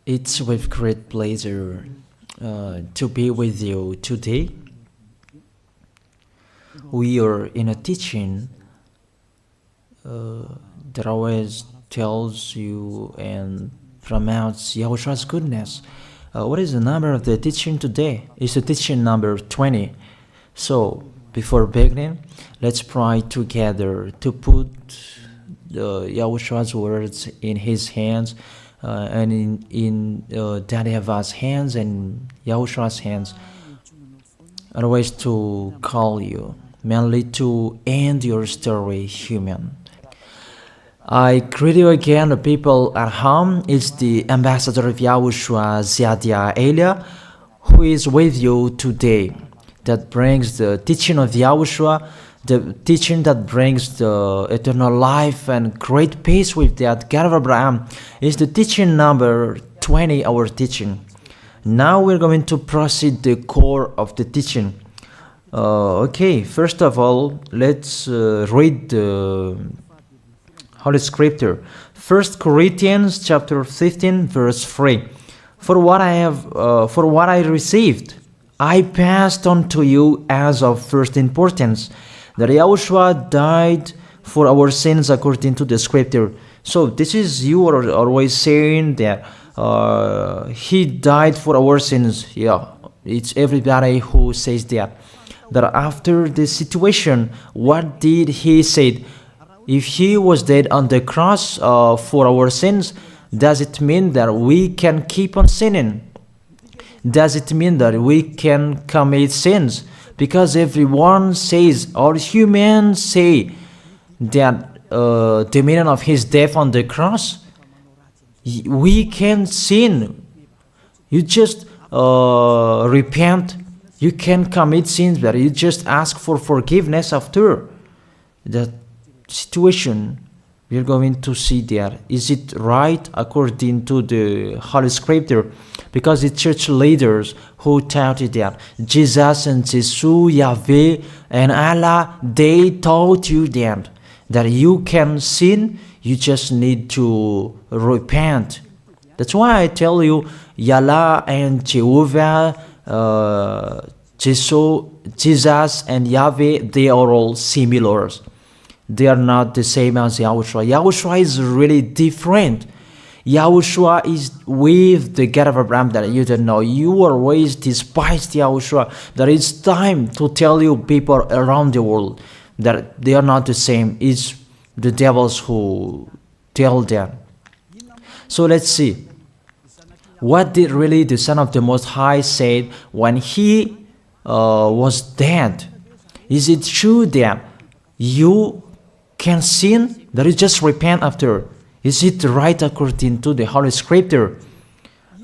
It's with great pleasure to be with you today. We are in a teaching that always tells you and promotes Yahoshua's goodness. What is the number of the teaching today? It's the teaching number 20. So, before beginning, let's pray together to put Yahoshua's words in his hands and in Daddy YAHVAH's hands and Yahoshua's hands. Otherwise, to call you, mainly to end your story human. I greet you again, the people at home. It's the ambassador of Yahushua, Ziadia Elia, who is with you today. That brings the teaching of Yahushua, the teaching that brings the eternal life and great peace with that God of Abraham. Is the teaching number 20, our teaching. Now we're going to proceed the core of the teaching. Okay, first of all, let's read the Holy Scripture. 1 Corinthians chapter 15, verse 3. For what I received, I passed on to you as of first importance, that Yahushua died for our sins according to the Scripture. So this is, you are always saying that he died for our sins. Yeah, it's everybody who says that. That after the situation, what did he say? If he was dead on the cross for our sins, does it mean that we can keep on sinning? Does it mean that we can commit sins? Because everyone says, all humans say that the meaning of his death on the cross, we can sin. You just repent. You can commit sins, but you just ask for forgiveness after that situation. We're going to see there. Is it right according to the Holy Scripture? Because the church leaders who taught it that Jesus and Jesus, Yahweh and Allah, they taught you that you can sin, you just need to repent. That's why I tell you, Yahlah and Jehovah, Jesus and Yahweh, they are all similar. They are not the same as Yahushua. Yahushua is really different. Yahushua is with the God of Abraham that you don't know. You always despised Yahushua. That it's time to tell you people around the world that they are not the same. It's the devils who tell them. So let's see. What did really the Son of the Most High say when he was dead? Is it true that you can sin? That is just repent after. Is it right according to the Holy Scripture?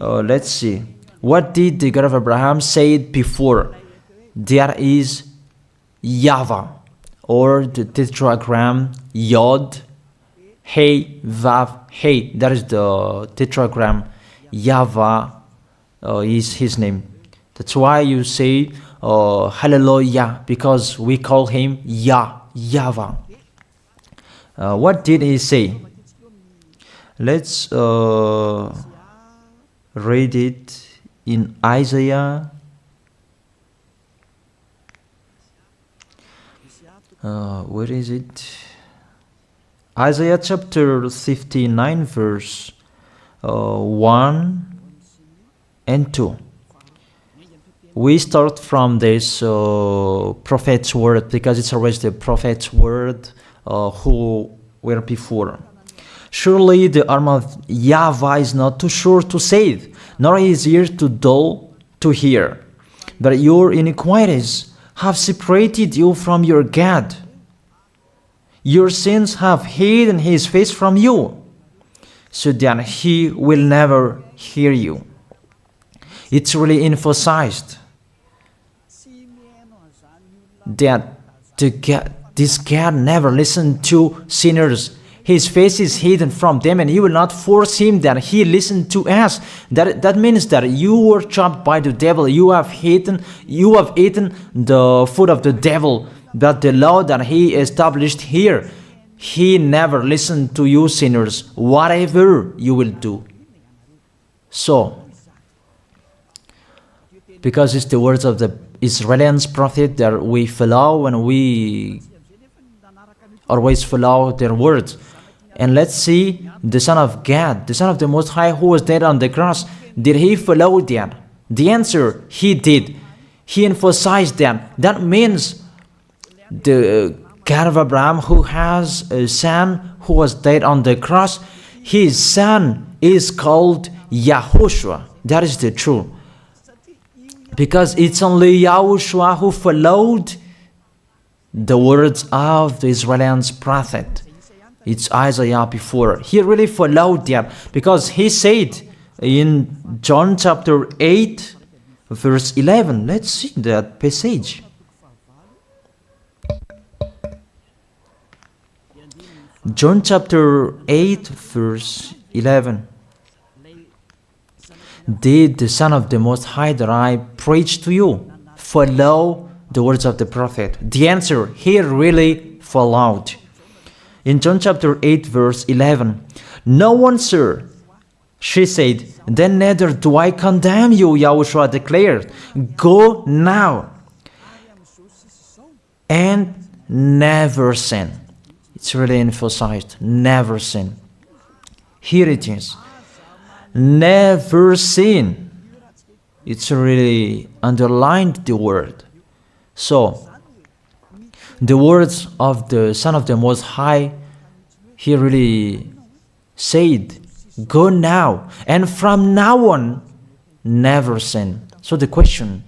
Let's see. What did the God of Abraham say before? There is YAHVAH, or the tetragram Yod, Hey, Vav, Hey. That is the tetragram. YAHVAH is his name. That's why you say Hallelujah, because we call him YAHVAH. What did he say? Let's read it in Isaiah. Where is it? Isaiah chapter 59, verse 1 and 2. We start from this prophet's word, because it's always the prophet's word who were before. Surely the arm of YAHVAH is not too short to save, nor his ear too dull to hear. But your iniquities have separated you from your God. Your sins have hidden his face from you, so that he will never hear you. It's really emphasized that this God never listened to sinners. His face is hidden from them, and he will not force him that he listened to us. That means that you were trapped by the devil. You have eaten the food of the devil. But the law that he established here, he never listened to you sinners, whatever you will do. So, because it's the words of the Israelians prophet that we follow, and we always follow their words. And let's see the Son of God, the Son of the Most High, who was dead on the cross. Did he follow that? The answer, he did. He emphasized that. That means the God of Abraham, who has a son who was dead on the cross, his son is called YAHOSHUAH. That is the truth. Because it's only YAHOSHUAH who followed the words of the Israelians prophet. It's Isaiah before. He really followed that, because he said in John chapter 8, verse 11. Let's see that passage. John chapter 8, verse 11. Did the Son of the Most High that I preach to you follow the words of the prophet? The answer, he really followed. In John chapter 8, verse 11, "No one, sir," she said, "then neither do I condemn you," YAHOSHUAH declared. "Go now and never sin." It's really emphasized, never sin. Here it is. Never sin. It's really underlined the word. So, the words of the Son of the Most High, he really said, go now, and from now on, never sin. So the question,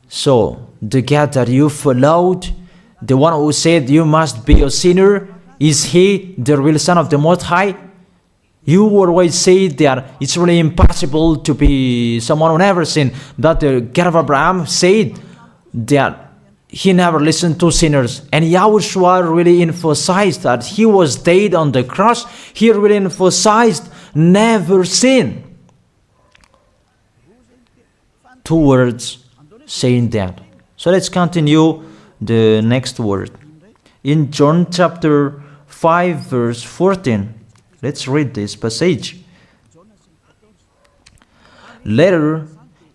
so the God that you followed, the one who said you must be a sinner, is he the real Son of the Most High? You always say that it's really impossible to be someone who never sinned. That the God of Abraham said that he never listened to sinners. And YAHOSHUAH really emphasized that he was dead on the cross. He really emphasized never sin. Two words saying that. So let's continue the next word. In John chapter 5, verse 14. Let's read this passage. Later,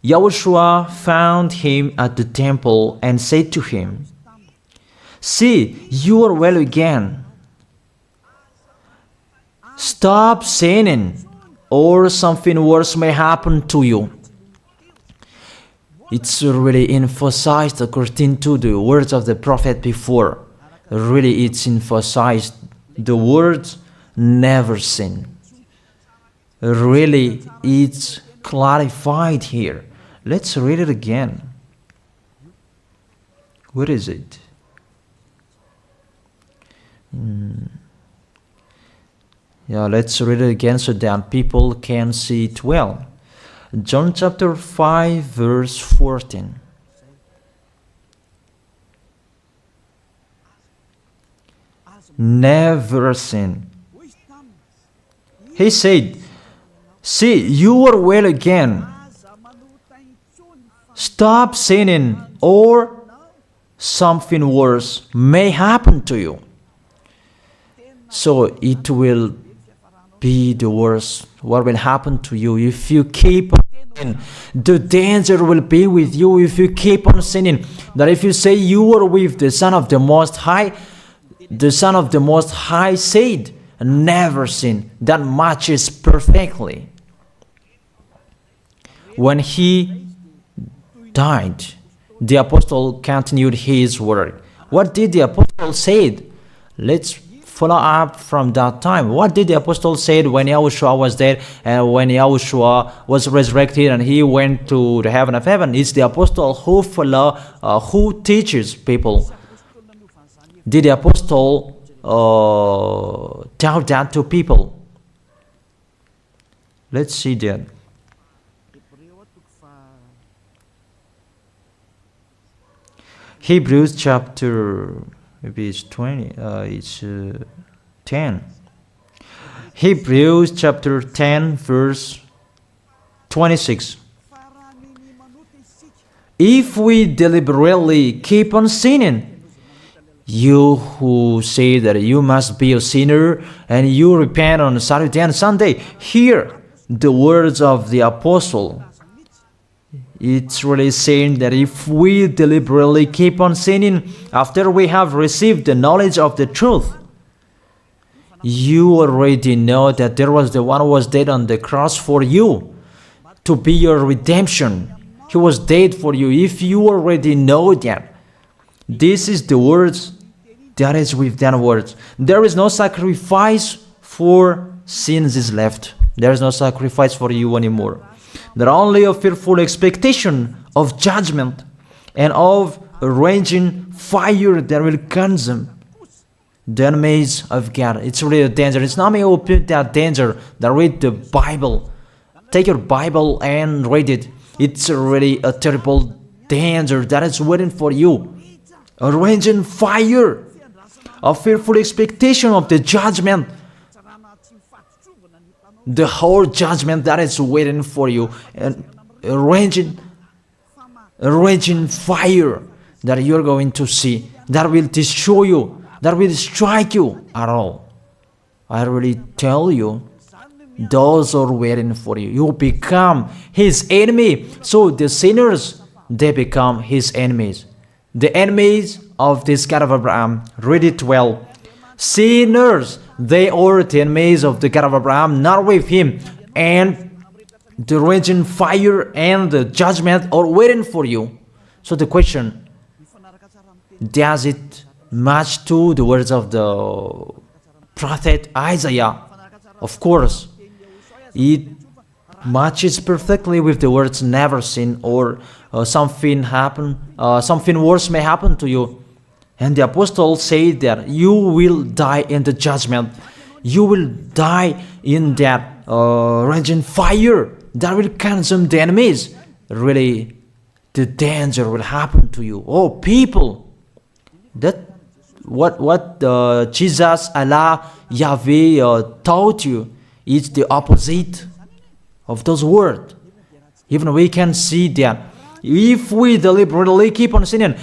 YAHOSHUAH found him at the temple and said to him, "See, you are well again. Stop sinning, or something worse may happen to you." It's really emphasized according to the words of the prophet before. Really, it's emphasized the words never sin. Really, it's clarified here. Let's read it again. Where is it? Yeah, let's read it again so that people can see it well. John chapter 5, verse 14. Never sin. He said, "See, you are well again. Stop sinning, or something worse may happen to you." So it will be the worst. What will happen to you if you keep on sinning? The danger will be with you if you keep on sinning. That if you say you are with the Son of the Most High, the Son of the Most High said, never sin. That matches perfectly. When he died, the apostle continued his work. What did the apostle say? Let's follow up from that time. What did the apostle say when YAHOSHUAH was dead and when YAHOSHUAH was resurrected and he went to the heaven of heaven? It's the apostle who teaches people. Did the apostle tell that to people? Let's see that. Hebrews chapter, maybe it's 20, it's 10. Hebrews chapter 10, verse 26. If we deliberately keep on sinning, you who say that you must be a sinner and you repent on Saturday and Sunday, here the words of the apostle. It's really saying that if we deliberately keep on sinning after we have received the knowledge of the truth, you already know that there was the one who was dead on the cross for you to be your redemption. He was dead for you. If you already know that, this is the words that is with that words. There is no sacrifice for sins is left. There is no sacrifice for you anymore. There are only a fearful expectation of judgment and of a raging fire that will consume the enemies of God. It's really a danger. It's not me who put that danger that read the Bible. Take your Bible and read it. It's really a terrible danger that is waiting for you. A raging fire, a fearful expectation of the judgment. The whole judgment that is waiting for you, and a raging fire that you're going to see, that will destroy you, that will strike you at all. I really tell you, those are waiting for you. You become his enemy. So the sinners, they become his enemies. The enemies of this God of Abraham. Read it well. Sinners, they are the enemies of the God of Abraham, not with him. And the raging fire and the judgment are waiting for you. So the question, does it match to the words of the prophet Isaiah? Of course. It matches perfectly with the words never sin, or something worse may happen to you. And the apostle said that you will die in the judgment. You will die in that raging fire that will consume the enemies. Really, the danger will happen to you. Oh, people, that what Jesus, Allah, Yahweh taught you is the opposite of those words. Even we can see that if we deliberately keep on sinning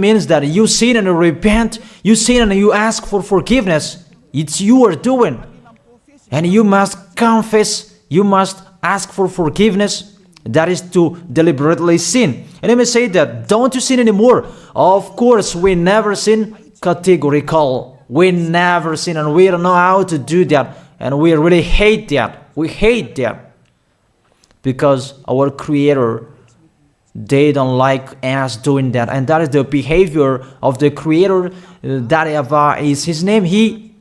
means that you sin and you repent, you sin and you ask for forgiveness. It's you are doing. And you must confess, you must ask for forgiveness. That is to deliberately sin. And I may say that, don't you sin anymore? Of course, we never sin. Categorical. We never sin, and we don't know how to do that. And we really hate that. We hate that. Because our Creator, they don't like us doing that. And that is the behavior of the Creator. That YAHVAH is his name. He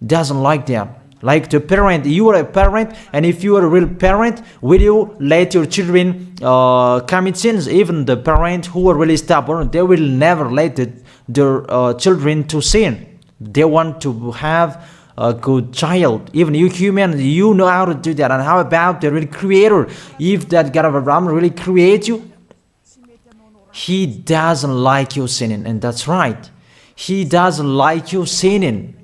doesn't like that. Like the parent, you are a parent, and if you are a real parent, will you let your children commit sins? Even the parents who are really stubborn, they will never let their children to sin. They want to have a good child. Even you human, you know how to do that. And how about the real Creator? If that God of Abraham really creates you, he doesn't like you sinning. And that's right. He doesn't like you sinning.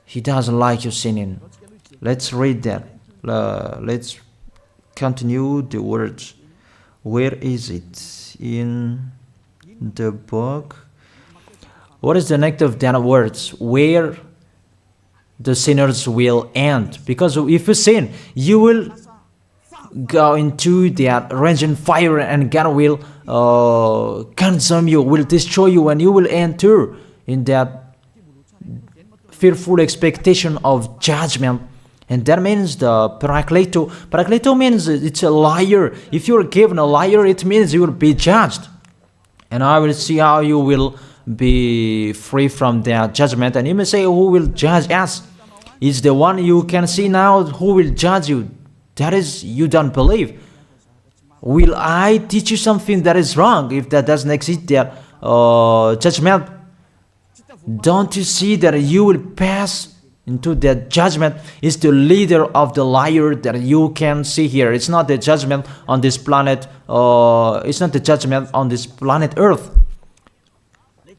He doesn't like you sinning. Let's read that. Let's continue the words. Where is it? In the book. What is the next of that words? Where the sinners will end. Because if you sin, you will go into that raging fire, and God will consume you, will destroy you, and you will enter in that fearful expectation of judgment. And that means the parakleto. Parakleto means it's a liar. If you're given a liar, it means you will be judged. And I will see how you will be free from that judgment. And you may say, who will judge us? It's the one you can see now who will judge you. That is, you don't believe. Will I teach you something that is wrong if that doesn't exist that judgment? Don't you see that you will pass into that judgment? It's the leader of the liar that you can see here. It's not the judgment on this planet. It's not the judgment on this planet Earth.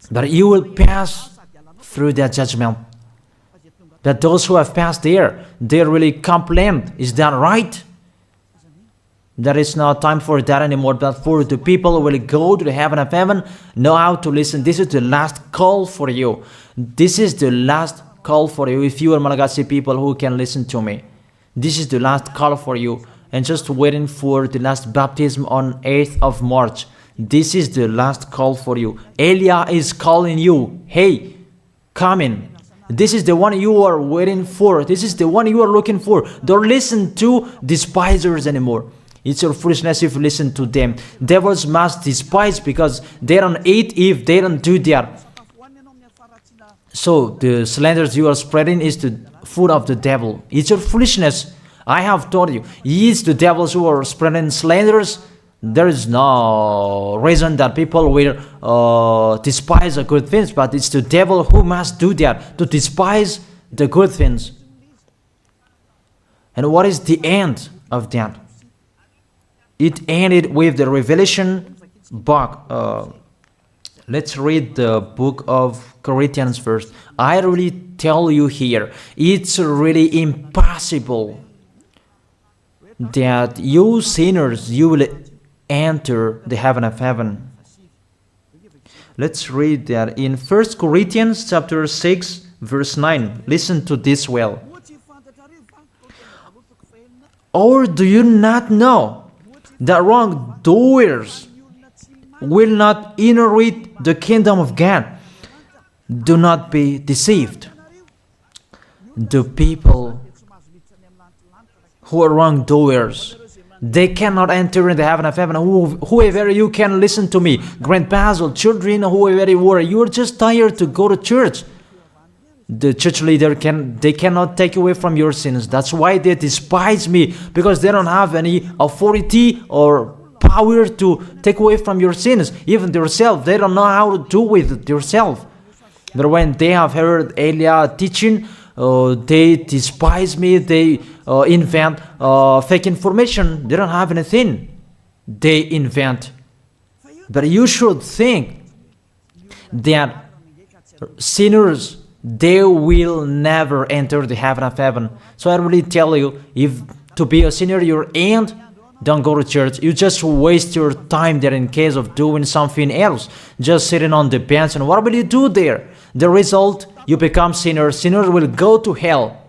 But you will pass through that judgment. That those who have passed there, they really complain. Is that right? There is no time for that anymore. But for the people who will go to the heaven of heaven, know how to listen. This is the last call for you. This is the last call for you. If you are Malagasy people who can listen to me, This is the last call for you. And just waiting for the last baptism on 8th of March. This is the last call for you. Elia is calling you. Hey, come in. This is the one you are waiting for. This is the one you are looking for. Don't listen to despisers anymore. It's your foolishness if you listen to them. Devils must despise because they don't eat if they don't do that. So the slanders you are spreading is the food of the devil. It's your foolishness. I have told you. It's the devils who are spreading slanders. There is no reason that people will despise the good things, but it's the devil who must do that, to despise the good things. And what is the end of that? It ended with the Revelation book. Let's read the book of Corinthians first. I really tell you here, it's really impossible that you sinners, you will enter the heaven of heaven. Let's read that in 1 Corinthians chapter 6 verse 9. Listen to this well. Or do you not know that wrongdoers will not inherit the kingdom of God? Do not be deceived. The people who are wrongdoers, they cannot enter in the heaven of heaven. Whoever you can listen to me, grandpas or children, whoever you are, you're just tired to go to church. The church leader they cannot take away from your sins. That's why they despise me, because they don't have any authority or power to take away from your sins. Even themselves, they don't know how to do with yourself. But when they have heard Elia teaching, they despise me. They invent fake information. They don't have anything. They invent. But you should think that sinners, they will never enter the heaven of heaven. So I really tell you, if to be a sinner you're in, don't go to church. You just waste your time there in case of doing something else. Just sitting on the bench, and what will you do there? The result, you become sinners. Sinners will go to hell.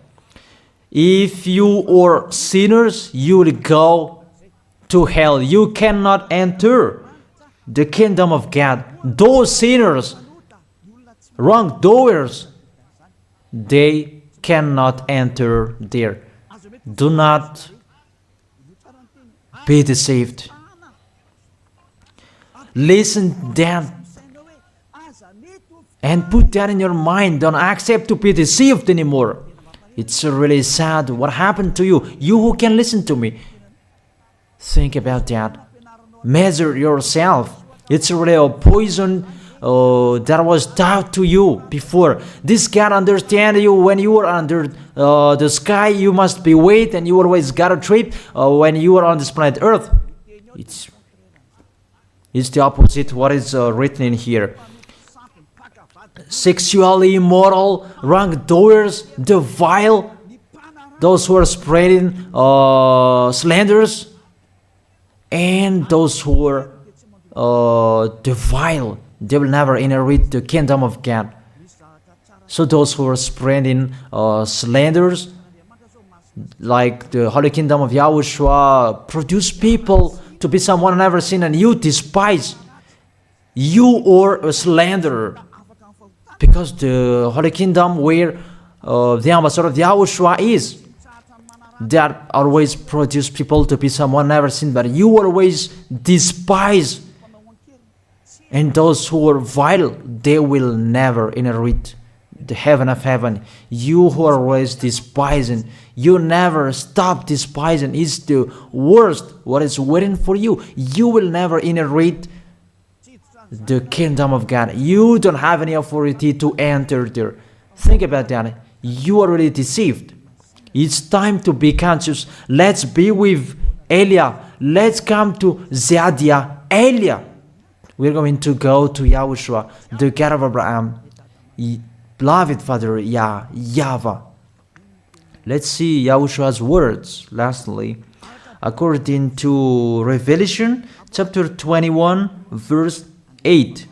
If you are sinners, you will go to hell. You cannot enter the kingdom of God. Those sinners, wrongdoers, they cannot enter there. Do not be deceived. Listen then and put that in your mind. Don't accept to be deceived anymore. It's really sad what happened to you. You who can listen to me, think about that. Measure yourself. It's really a poison that was taught to you before. This God understand you when you are under the sky. You must be wait, and you always got a trip when you are on this planet Earth. It's the opposite what is written in here. Sexually immoral, wrongdoers, the vile, those who are spreading slanders, and those who are the vile, they will never inherit the kingdom of God. So those who are spreading slanders, like the Holy Kingdom of YAHOSHUAH, produce people to be someone never seen, and you despise. You are a slanderer. Because the Holy Kingdom where the ambassador of YAHOSHUAH is, that always produce people to be someone never seen, but you always despise. And those who are vile, they will never inherit the heaven of heaven. You who are always despising, you never stop despising. It's the worst what is waiting for you. You will never inherit the kingdom of God. You don't have any authority to enter there. Think about that. You are already deceived. It's time to be conscious. Let's be with Elia. Let's come to Zadiah. Elia. We're going to go to YAHOSHUAH, the God of Abraham, beloved Father YAHVAH. Let's see YAHOSHUAH's words. Lastly, according to Revelation chapter 21, verse 8.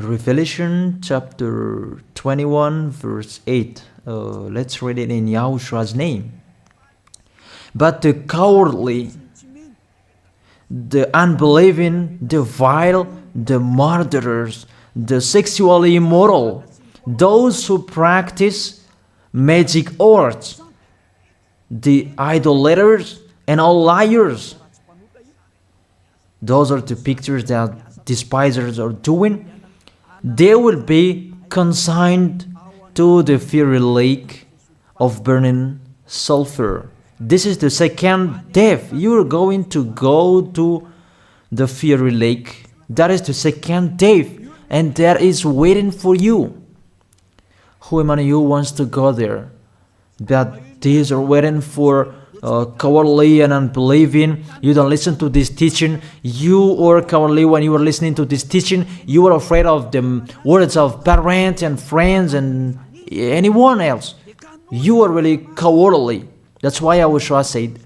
Revelation chapter 21 verse 8. Let's read it in Yahoshua's name. But the cowardly, the unbelieving, the vile, the murderers, the sexually immoral, those who practice magic arts, the idolaters, and all liars. Those are the pictures that despisers are doing. They will be consigned to the fiery lake of burning sulfur. This is the second death. You are going to go to the fiery lake. That is the second death, and that is waiting for you. Who among you wants to go there? That these are waiting for cowardly and unbelieving. You don't listen to this teaching. You are cowardly when you are listening to this teaching. You are afraid of the words of parents and friends and anyone else. You are really cowardly. That's why YAHOSHUAH said,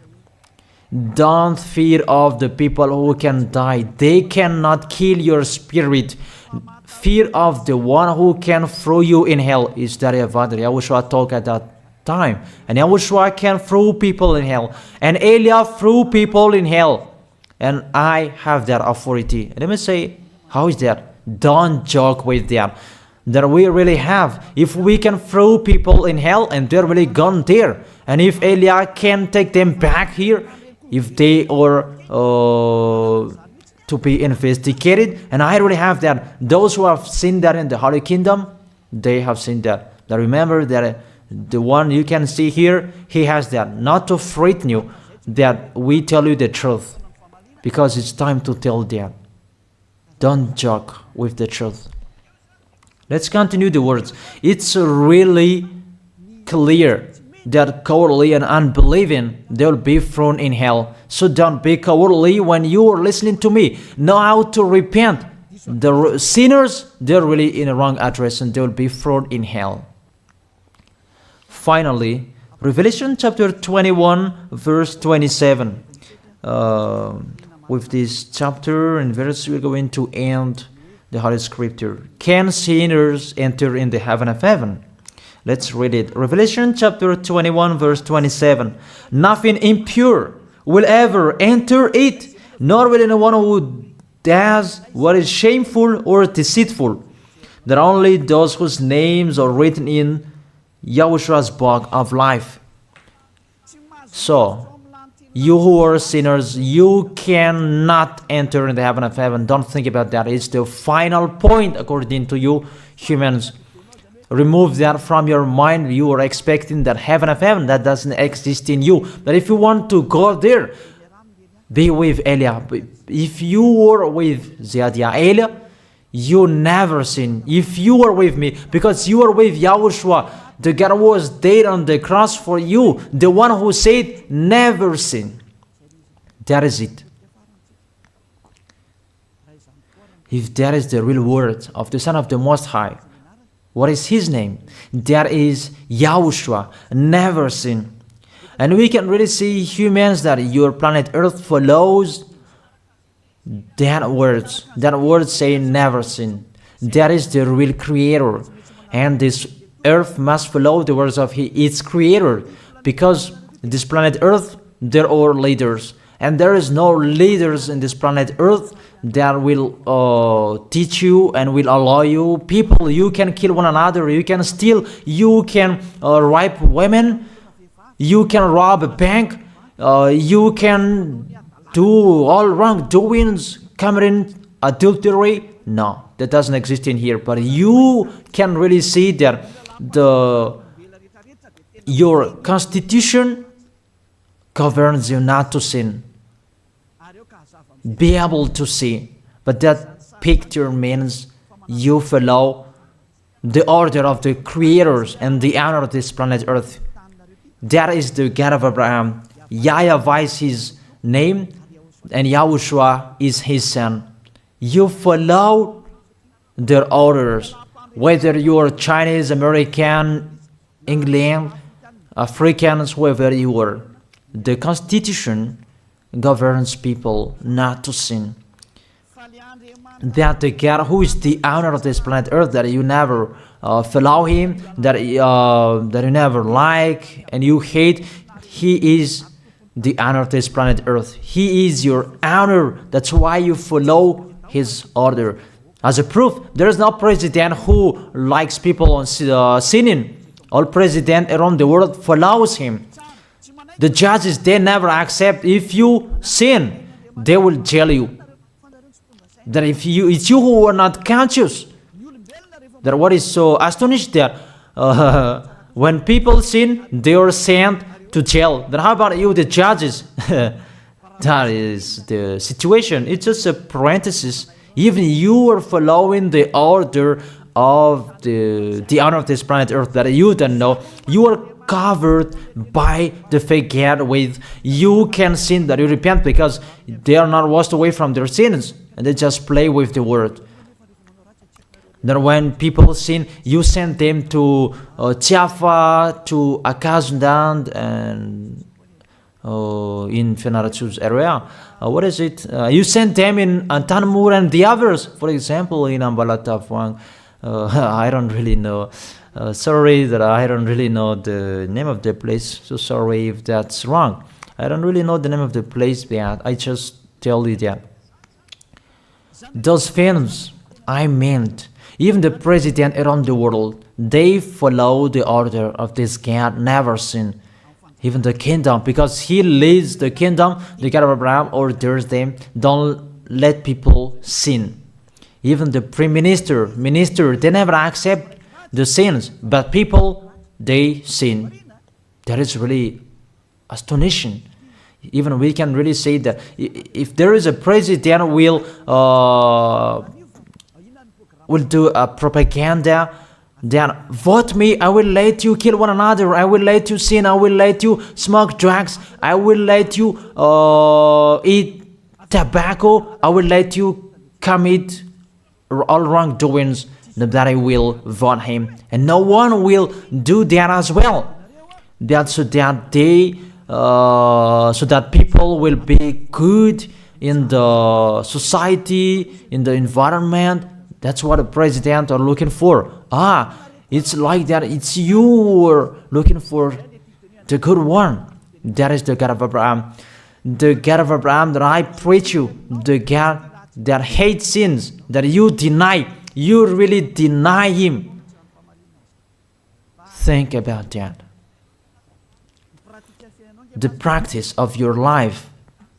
don't fear of the people who can die. They cannot kill your spirit. Fear of the one who can throw you in hell. Is that YAHOSHUAH talked at that time. And YAHOSHUAH can throw people in hell. And Elia threw people in hell. And I have that authority. Let me say, how is that? Don't joke with that. That we really have. If we can throw people in hell and they're really gone there, and if Elia can take them back here, if they are to be investigated, and I really have that. Those who have seen that in the Holy Kingdom, they have seen that. Now remember that the one you can see here, he has that. Not to frighten you, that we tell you the truth, because it's time to tell that. Don't joke with the truth. Let's continue the words. It's really clear that cowardly and unbelieving, they will be thrown in hell. So don't be cowardly when you are listening to me. Know how to repent. The sinners, they're really in the wrong address and they will be thrown in hell. Finally, Revelation chapter 21 verse 27. With this chapter and verse, we're going to end the Holy Scripture. Can sinners enter in the heaven of heaven? Let's read it. Revelation chapter 21 verse 27. Nothing impure will ever enter it, nor will anyone who does what is shameful or deceitful. That only those whose names are written in YAHOSHUAH's book of life. So, you who are sinners, you cannot enter in the heaven of heaven. Don't think about that. It's the final point according to you humans. Remove that from your mind. You are expecting that heaven of heaven that doesn't exist in you. But if you want to go there, be with Elia. If you were with Elia, you never sin. If you are with me, because you are with YAHOSHUAH, the God was dead on the cross for you, the one who said never sin. That is it. If that is the real word of the Son of the Most High, what is his name? That is YAHOSHUAH, never sin. And we can really see humans that your planet Earth follows that words. That word say never sin. That is the real creator. And this Earth must follow the words of its creator. Because this planet Earth, there are leaders. And there is no leaders in this planet Earth that will teach you and will allow you. People, you can kill one another, you can steal, you can rape women, you can rob a bank, you can do all wrongdoings, committing adultery. No, that doesn't exist in here. But you can really see that your constitution governs you not to sin. Be able to see. But that picture means you follow the order of the creators and the honor of this planet Earth. That is the God of Abraham. YAHVAH is his name, and YAHOSHUAH is his son. You follow their orders, whether you are Chinese, American, England, Africans, whoever you are. The Constitution governs people not to sin. that the God who is the owner of this planet Earth, that you never follow him, that you never like and you hate, he is the owner of this planet Earth. He is your owner. That's why you follow his order. As a proof, there is no president who likes people on sinning. All president around the world follows him. The judges, they never accept. If you sin, they will jail you. That if it's you who are not conscious. That what is so astonished that when people sin, they are sent to jail. Then how about you, the judges? That is the situation. It's just a parenthesis. Even you are following the order of the owner of this planet Earth that you don't know. You are covered by the fake God with you can sin, that you repent, because they are not washed away from their sins and they just play with the word. Then when people sin, you send them to Java, to Akazundan, and in Fenarachu's area. What is it? You send them in Tanmur and the others. For example, in Ambalatafwang. I don't really know. Sorry that I don't really know the name of the place. So sorry if that's wrong. I don't really know the name of the place, but I just tell you that. Those films, I meant, even the president around the world, they follow the order of this God, never sin. Even the kingdom, because he leads the kingdom, the God of Abraham orders them, don't let people sin. Even the prime minister, they never accept the sins, but people, they sin. That is really astonishing. Even we can really say that if there is a president will do a propaganda, then vote me, I will let you kill one another, I will let you sin, I will let you smoke drugs, I will let you eat tobacco, I will let you commit all wrongdoings, that I will vote him. And no one will do that as well. That's so that so that people will be good in the society, in the environment. That's what the president are looking for. It's like that. It's you who are looking for the good one. That is the God of Abraham. The God of Abraham that I preach you. The God that hates sins, that you deny. You really deny him. Think about that. The practice of your life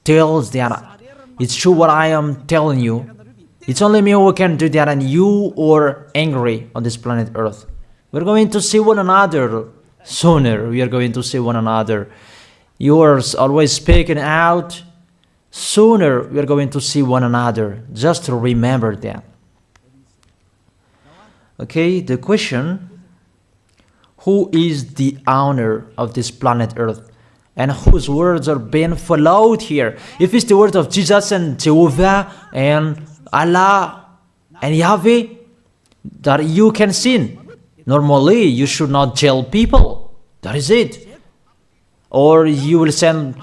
tells that it's true what I am telling you. It's only me who can do that, and you are angry on this planet Earth. We're going to see one another sooner. We are going to see one another. You are always speaking out. Sooner we are going to see one another. Just to remember that. Okay, the question: who is the owner of this planet Earth? And whose words are being followed here? If it's the word of Jesus and Jehovah and Allah and Yahweh, that you can sin. Normally, you should not jail people. That is it. Or you will send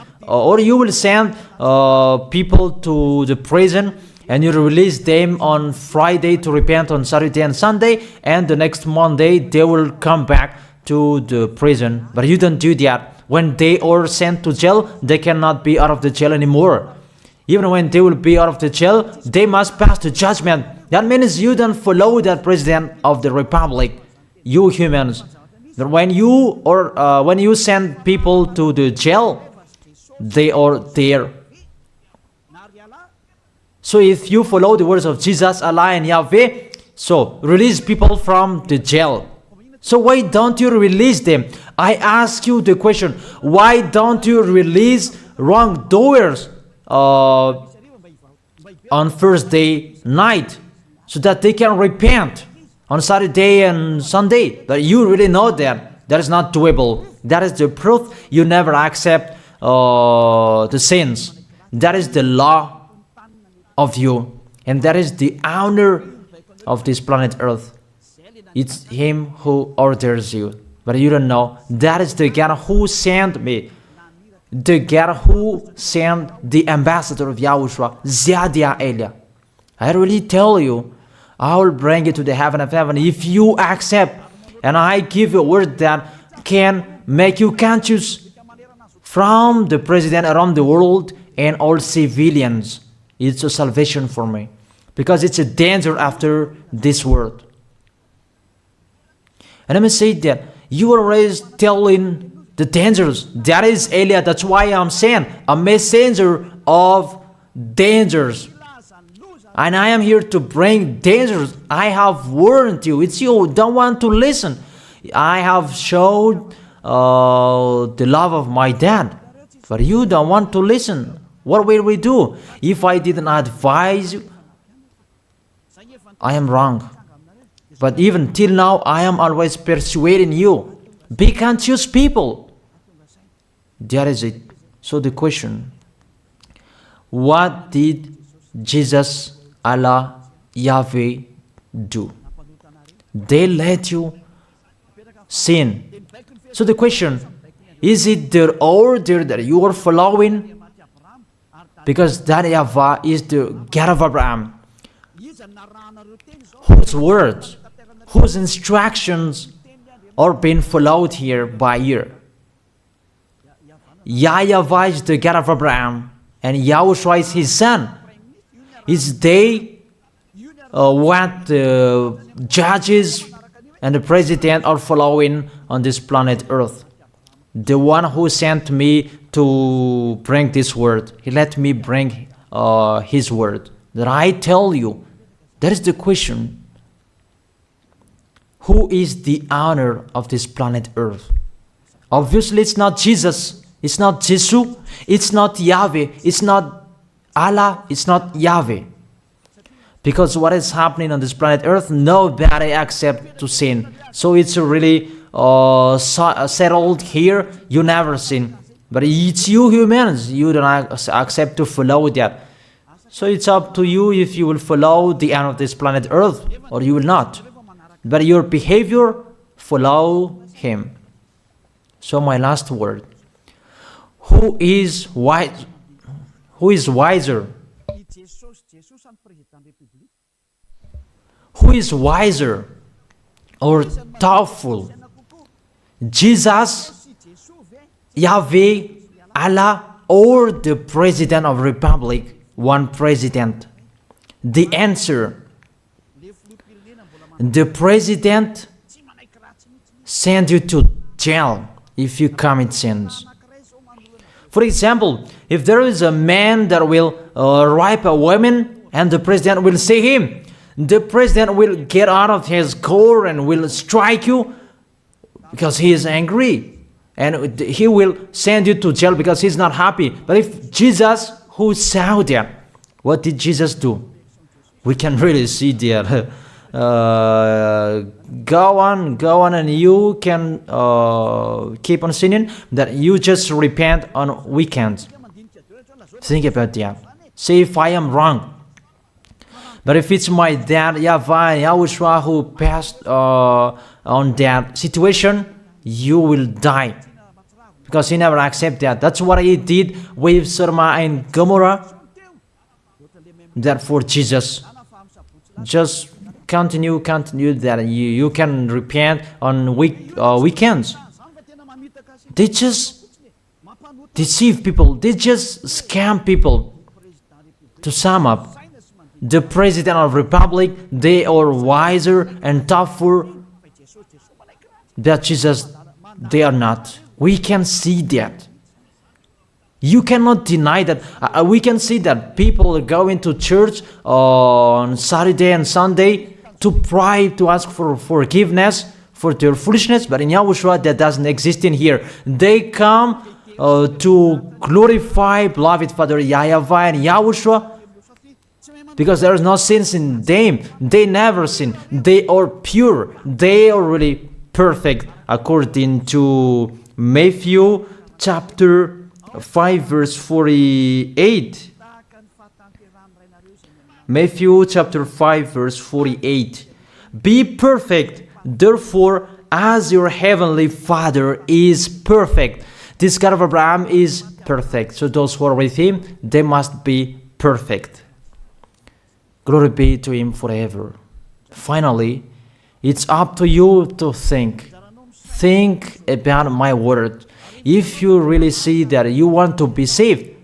people to the prison, and you release them on Friday to repent on Saturday and Sunday, and the next Monday they will come back to the prison. But you don't do that. When they are sent to jail, they cannot be out of the jail anymore. Even when they will be out of the jail, they must pass the judgment. That means you don't follow that president of the republic, you humans. When you send people to the jail, they are there. So if you follow the words of Jesus, Allah and Yahweh, so release people from the jail. So why don't you release them? I ask you the question, why don't you release wrongdoers on Thursday night so that they can repent on Saturday and Sunday? But you really know that is not doable. That is the proof you never accept the sins. That is the law of you, and that is the owner of this planet Earth. It's him who orders you, but you don't know. That is the God who sent me, the God who sent the ambassador of Yahushua, Zadia Elia. I really tell you, I will bring you to the heaven of heaven if you accept. And I give you a word that can make you conscious from the president around the world and all civilians. It's a salvation for me. Because it's a danger after this world. And let me say that you are always telling the dangers. That is Elia. That's why I'm saying a messenger of dangers. And I am here to bring dangers. I have warned you. It's you who don't want to listen. I have showed the love of my dad. But you don't want to listen. What will we do? If I didn't advise you, I am wrong. But even till now, I am always persuading you. Be conscious people. That is it. So the question, what did Jesus, Allah, Yahweh do? They let you sin. So the question, is it their order that you are following? Because that YAHVAH is the God of Abraham, whose words, whose instructions are being followed here by year. YAHVAH is the God of Abraham, and YAHOSHUAH is his son. Is they what the judges and the president are following on this planet Earth. The one who sent me to bring this word, he let me bring his word. That I tell you, that is the question. Who is the owner of this planet Earth? Obviously, it's not Jesus. It's not Jesus. It's not Yahweh. It's not Allah. It's not Yahweh. Because what is happening on this planet Earth, nobody accepts to sin. So it's really settled here. You never sin. But it's you humans. You don't accept to follow that. So it's up to you if you will follow the end of this planet Earth or you will not. But your behavior, follow him. So my last word. Who is wise? Who is wiser? Who is wiser or doubtful? Jesus, Yahweh, Allah, or the President of Republic? One president. The answer, the president send you to jail if you commit sins. For example, if there is a man that will rape a woman and the president will see him, the president will get out of his car and will strike you because he is angry. And he will send you to jail because he's not happy. But if Jesus, who saw that, what did Jesus do? We can really see that. Go on, and you can keep on sinning, that you just repent on weekends. Think about that. See if I am wrong. But if it's my dad, YAHVAH, YAHOSHUAH, who passed on that situation, you will die. Because he never accepted that. That's what he did with Sodom and Gomorrah. Therefore, Jesus, just continue that you can repent on weekends. They just deceive people. They just scam people. To sum up, the President of Republic, they are wiser and tougher than Jesus. They are not. We can see that. You cannot deny that. We can see that people are going to church on Saturday and Sunday to pray, to ask for forgiveness for their foolishness. But in YAHOSHUAH, that doesn't exist in here. They come to glorify beloved Father YAHVAH and YAHOSHUAH because there is no sins in them. They never sin. They are pure. They are really perfect according to Matthew chapter 5 verse 48. Matthew chapter 5 verse 48. Be perfect, therefore, as your heavenly Father is perfect. This God of Abraham is perfect. So those who are with him, they must be perfect. Glory be to Him forever. Finally, it's up to you to think. Think about my word. If you really see that you want to be saved,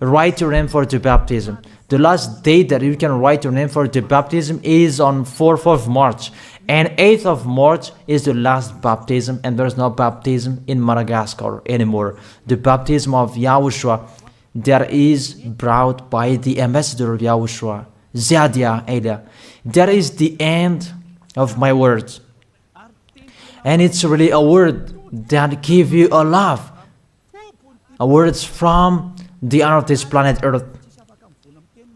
write your name for the baptism. The last date that you can write your name for the baptism is on 4th of March. And 8th of March is the last baptism, and there's no baptism in Madagascar anymore. The baptism of YAHOSHUAH that is brought by the ambassador of YAHOSHUAH, Zadia Elia. That is the end of my words. And it's really a word that gives you a love. A words from the honor of this planet Earth.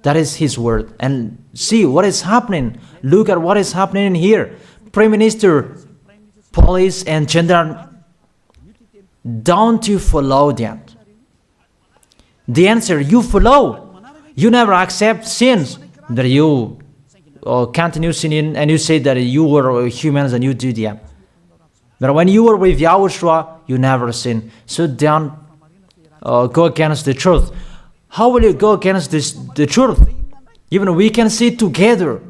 That is His word. And see what is happening. Look at what is happening here. Prime Minister, police and gendarme, don't you follow that? The answer, you follow. You never accept sins. That you continue sinning and you say that you were humans and you do that. But when you were with YAHOSHUAH, you never sin. So don't go against the truth. How will you go against the truth? Even we can see together.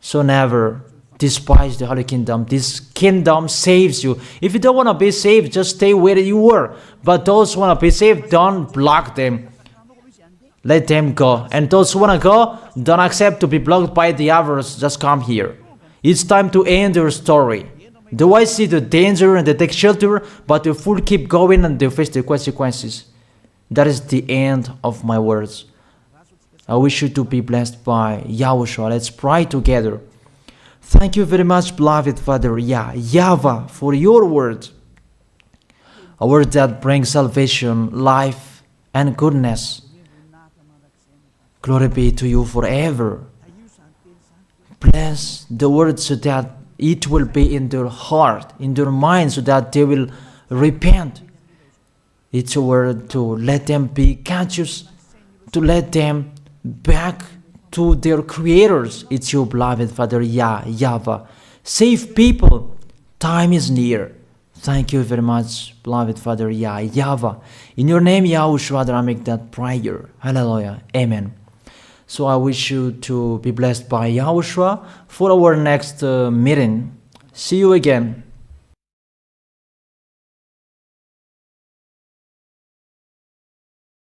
So never despise the Holy Kingdom. This kingdom saves you. If you don't want to be saved, just stay where you were. But those who want to be saved, don't block them. Let them go. And those who want to go, don't accept to be blocked by the others. Just come here. It's time to end your story. Do I see the danger and they take shelter, but the fool keep going and they face the consequences? That is the end of my words. I wish you to be blessed by YAHOSHUAH. Let's pray together. Thank you very much, beloved Father YAHVAH, for your word. A word that brings salvation, life, and goodness. Glory be to you forever. Bless the word so that it will be in their heart, in their mind, so that they will repent. It's a word to let them be conscious, to let them back to their creators. It's your beloved Father YAHVAH. Save people. Time is near. Thank you very much, beloved Father YAHVAH. In your name, YAHOSHUAH, that I make that prayer. Hallelujah. Amen. So I wish you to be blessed by YAHOSHUAH for our next meeting. See you again.